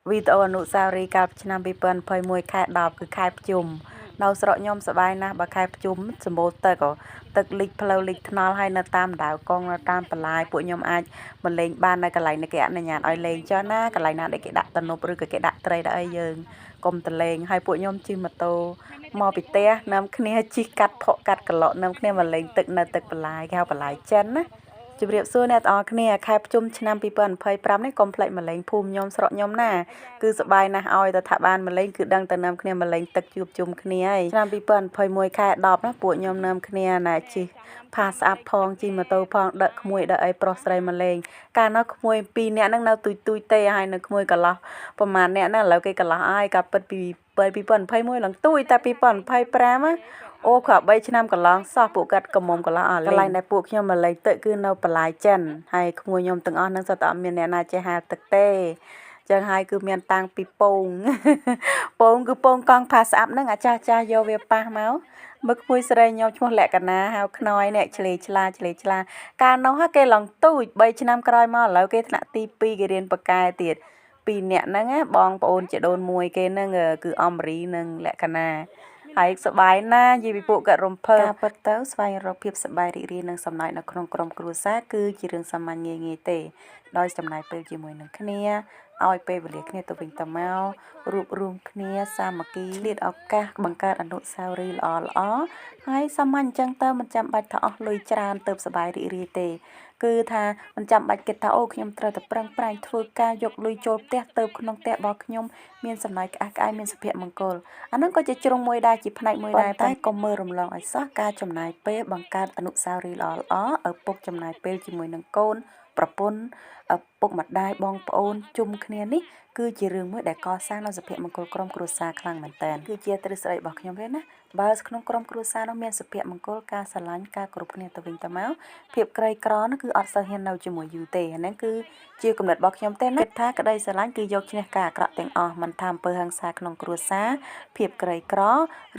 វីដេអូអនុស្សាវរីយ៍កាលពីឆ្នាំ2021ខែ10គឺខែភ្ជុំនៅស្រុកខ្ញុំសប្បាយណាស់បើខែភ្ជុំសម្បូរទឹកលិចផ្លូវលិចថ្នល់ហើយនៅតាមដៅកងនៅតាមបន្លាយពួកខ្ញុំអាចមកលេងបាននៅកន្លែងនេះគេអនុញ្ញាតឲ្យលេងចុះណាកន្លែងណាដែលគេដាក់ទំនប់ឬក៏គេដាក់ត្រីដាក់អីយើងកុំទៅលេងហើយពួកខ្ញុំជិះម៉ូតូមកពីផ្ទះនាំគ្នាជិះកាត់ផកកាត់ក្លោកនាំគ្នាមកលេងទឹកនៅទឹកបន្លាយគេហៅបន្លាយចិនណាជម្រាបសួរអ្នកទាំងអស់គ្នាខែភ្ជុំឆ្នាំ2025នេះកុំភ្លេចមកលេងភូមិខ្ញុំស្រុកខ្ញុំណាគឺសប្បាយណាស់ឲ្យតែថាបានមកលេងគឺដឹងតែនាំគ្នាមកលេងទឹកជួបជុំគ្នាហើយឆ្នាំ2021ខែ10ណាពួកខ្ញុំនាំគ្នាណាជិះផាស្អាប់ផងជិះម៉ូតូផងដឹកក្មួយដឹកអីប្រុសស្រីមកលេងកាលនោះក្មួយ2នាក់ហ្នឹងនៅទុយទេហើយនៅក្មួយកន្លោះប្រហែលអ្នកហ្នឹងឥឡូវគេកន្លោះហើយកាពិតពី2021ឡើងទុយតែ2025ណាអូគ្រាន់3ឆ្នាំកន្លងសោះពួកគាត់កំមុំកន្លងអស់កន្លែងដែលពួកខ្ញុំមកលេងទឹកគឺនៅបន្លាយចិនហើយក្មួយខ្ញុំទាំងអស់ហ្នឹងសុទ្ធតែអត់មានអ្នកណាចេះហាលទឹកទេចឹងហើយគឺមានតាំងពីពងពងគឺពងកង់ផាស្អាប់ហ្នឹងអាចាស់យកវាប៉ះមកមើលក្មួយស្រីខ្ញុំឈ្មោះលក្ខណាហៅខ្នើយអ្នកឆ្លេឆ្លាកាលនោះគេឡើងទូច3ឆ្នាំក្រោយមកឥឡូវគេថ្នាក់ទី2គេរៀនបកែទៀត2នាក់ហ្នឹងបងប្អូនជីដូនមួយគេហ្នឹងគឺអំរីនិងលក្ខណាហើយសប្បាយណាស់និយាយពីពួកគាត់រំភើបការពិតទៅស្វែងរកភាពសប្បាយរីករាយនិងសំណើចនៅក្នុងក្រុមគ្រួសារគឺជារឿងសាមញ្ញងាយទេដោយចំណាយពេលជាមួយនឹងគ្នាឲ្យពេលវេលាគ្នាទៅវិញទៅមករួបរวมគ្នាសាមគ្គីឆ្លៀតឱកាសបង្កើតអនុស្សាវរីយ៍ល្អហើយសាមញ្ញអញ្ចឹងទៅមិនចាំបាច់ថាអស់លុយច្រើនទៅសប្បាយរីករាយទេគឺថាមិនចាំបាច់គិតថាអូខ្ញុំត្រូវតែប្រឹងប្រែងធ្វើការយកលុយចូលផ្ទះទៅក្នុងផ្ទះរបស់ខ្ញុំមានសំណើចក្អាស់ក្អាយមានសុភមង្គលអាហ្នឹងក៏ជាជ្រុងមួយដែរជាផ្នែកមួយដែរតែកុំមើលរំលងឲ្យសោះការចំណាយពេលបង្កើតអនុស្សាវរីយ៍ល្អឪពុកចំណាយពេលជាមួយនឹងកូនប្រពន្ធឪពុកម្ដាយបងប្អូនជុំគ្នានេះគឺជារឿងមួយដែលកសាងនូវសុភមង្គលក្រុមគ្រួសារខ្លាំងមែនតើគឺជាទ្រឹស្ដីរបស់ខ្ញុំទេណាបើក្នុងក្រុមគ្រួសារនោះមានសុភមង្គលការស្រឡាញ់ការគោរពគ្នាទៅវិញទៅមកភាពក្រីក្រនោះគឺអត់សូវហ៊ាននៅជាមួយយូរទេហ្នឹងគឺជាគំនិតរបស់ខ្ញុំទេណាគិតថាក្តីស្រឡាញ់គឺយកឈ្នះការអាក្រក់ទាំងអស់មិនថាអំពើហិង្សាក្នុងគ្រួសារភាពក្រីក្រ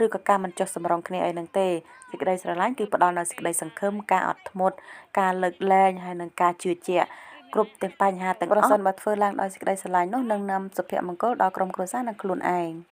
ឬក៏ការមិនចុះសម្រុងគ្នាអីហ្នឹងទេសេចក្តីស្រឡាញ់គឺផ្ដល់នូវសេចក្តីសង្ឃឹមការអត់ធ្មត់ការលើកលែងហើយនិងការជឿជាក់គ្រប់ទាំងបញ្ហាទាំងអស់ប្រសិនបើធ្វើឡើងដោយសេចក្តីស្រឡាញ់នោះនឹងនាំសុភមង្គលដល់ក្រុមគ្រួសារនិងខ្លួនឯង